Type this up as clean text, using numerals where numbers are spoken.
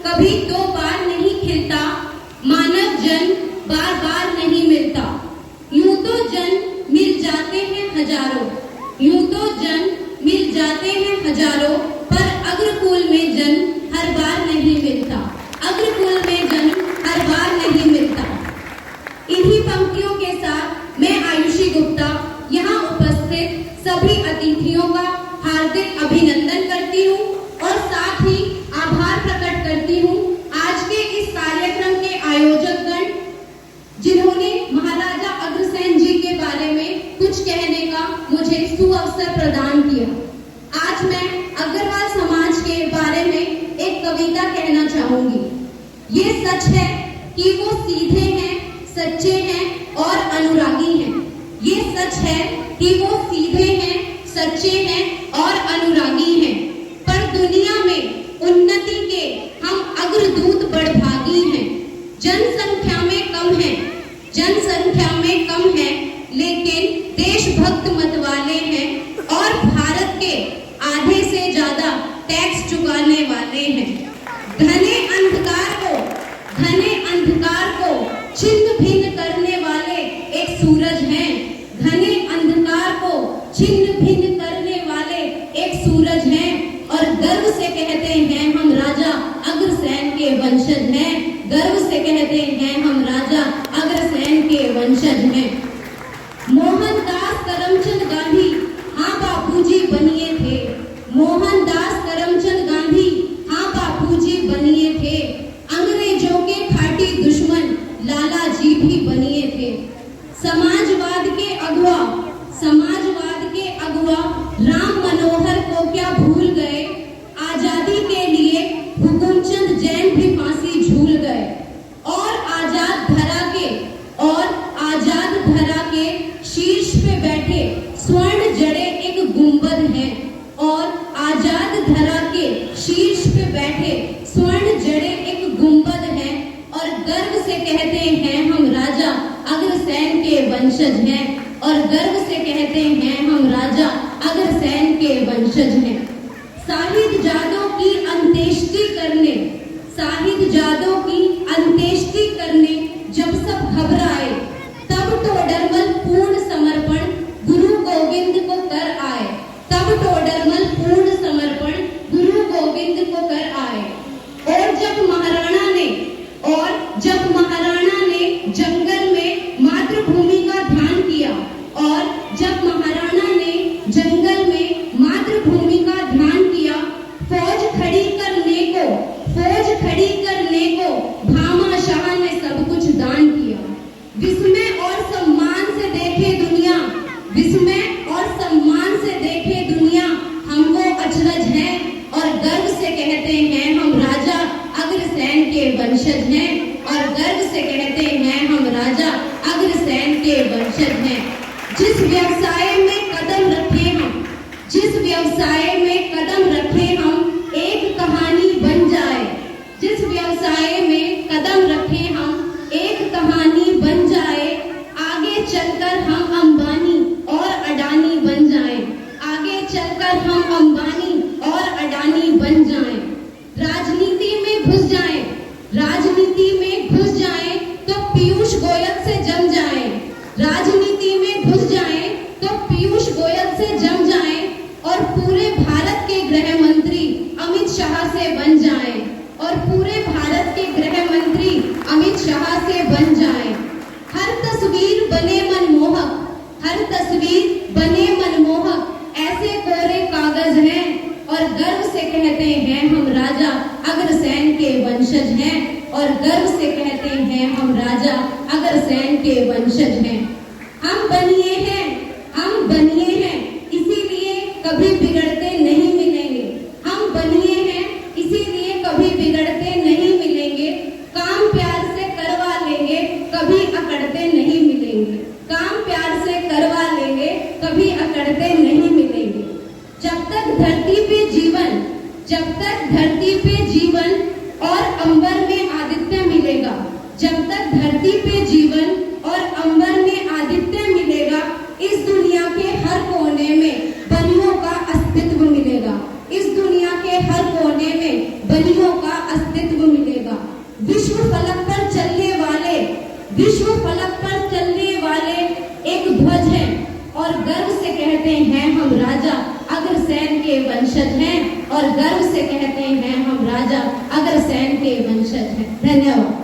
कभी दो बार नहीं खिलता, मानव जन बार बार नहीं मिलता। यूं तो जन मिल जाते हैं हजारों, यूं तो जन मिल जाते हैं हजारों, पर अग्रकुल में जन हर बार नहीं मिलता, अग्रकुल में जन हर बार नहीं मिलता। इन्हीं पंक्तियों के साथ मैं आयुषी गुप्ता यहाँ उपस्थित सभी अतिथियों का हार्दिक अभिनंदन करती हूँ और साथ ही आभार प्रकट करती हूँ आज के इस कार्यक्रम के आयोजकगण, जिन्होंने महाराजा अग्रसेन जी के बारे में कुछ कहने का मुझे सुअवसर प्रदान किया। आज मैं अग्रवाल समाज के बारे में एक कविता कहना चाहूंगी। ये सच है कि वो सीधे हैं, सच्चे हैं और अनुरागी हैं। ये सच है कि वो सीधे हैं, सच्चे हैं और अनुरागी हैं, पर दुनिया में उन्नति के हम अग्रदूत बड़भागी हैं। जनसंख्या में कम है, जनसंख्या में कम है, लेकिन देशभक्त मत वाले हैं और भारत के आधे से ज्यादा टैक्स चुकाने वाले हैं। घने अंधकार को छिन्न भिन्न करने वाले एक सूरज हैं। घने अंधकार को छिन्न भिन्न करने वाले एक सूरज हैं और गर्व से कहते हैं हम राजा अग्रसेन के वंशज हैं। गर्व से कहते हैं हम राजा अग्रसेन के वंशज हैं। मोहनदास करमचंद गांधी हाँ बापूजी बनिए थे। मोहनदास करमचंद गांधी हाँ बापूजी बनिए थे। अंग्रेजों के खाटी दुश्मन लाला जी भी बनिए थे। समाजवाद के अगुआ राम मनोहर को क्या भूल गए। आजादी के लिए हुकुमचंद जैन भी फांसी झूल गए और आजाद धरा के शीर्ष पे बैठे स्वर्ण जड़े एक गुंबद है। और आजाद धरा के शीर्ष पे बैठे स्वर्ण जड़े एक गुंबद है और गर्व से कहते हैं हम राजा अग्रसेन के वंशज हैं। और गर्व से कहते हैं हम राजा अग्रसेन के वंशज हैं। साहिद जादव की अंत्येष्टि करने जब सब घबराए, तब टोडरमल पूर्ण समर्पण गुरु गोविंद को कर आए। तब टोडरमल पूर्ण समर्पण गुरु गोविंद को कर आए। और जब महाराणा ने जंगल में मातृभूमि का ध्यान किया, और जब महाराणा ने जंगल में मातृभूमि का ध्यान किया, फौज खड़ी करने को भामाशाह ने सब कुछ दान किया। विस्मय और सम्मान से देखे दुनिया हमको अचरज है और गर्व से कहते हैं हम राजा अग्रसेन के वंशज हैं। और गर्व से कहते हैं हम राजा अग्रसेन के वंशज हैं। जिस व्यवसाय में कदम रखे हम एक कहानी बन जाए। जिस व्यवसाय में कदम रखे हम एक कहानी बन जाए। आगे चलकर हम अंबानी और अडानी बन जाएं। आगे चलकर हम अंबानी और अडानी बन जाएं। राजनीति में घुस जाएं तो पीयूष गोयल से जम जाएं। राजनीति में घुस जाएं तो पीयूष गोयल से जम जाएं और पूरे भारत के गृह मंत्री अमित शाह से बन जाएं। और पूरे भारत के गृह मंत्री अमित शाह से बन जाएं। हर तस्वीर बने मनमोहक ऐसे कोरे कागज हैं। और गर्व से कहते हैं हम राजा अग्रसेन के वंशज हैं। और गर्व से कहते हैं हम राजा अग्रसेन के वंशज हैं। हम बनिए हैं इसीलिए कभी बिगड़ते नहीं मिलेंगे। हम बनिए हैं इसीलिए कभी बिगड़ते नहीं मिलेंगे। काम प्यार से करवा लेंगे, कभी अकड़ते नहीं मिलेंगे। काम प्यार से करवा लेंगे, कभी अकड़ते नहीं मिलेंगे। जब तक धरती पे जीवन और अंबर में आदित्य मिलेगा। जब तक धरती पे जीवन और अंबर में आदित्य मिलेगा, इस दुनिया के हर कोने में बनियों का अस्तित्व मिलेगा। इस दुनिया के हर कोने में बनियों का अस्तित्व मिलेगा। विश्व फलक पर चलने वाले एक ध्वज है और गर्व से कहते हैं हम राजा अगर सैन के वंशज हैं, और गर्व से कहते हैं हम राजा अगर सैन के वंशज हैं। धन्यवाद।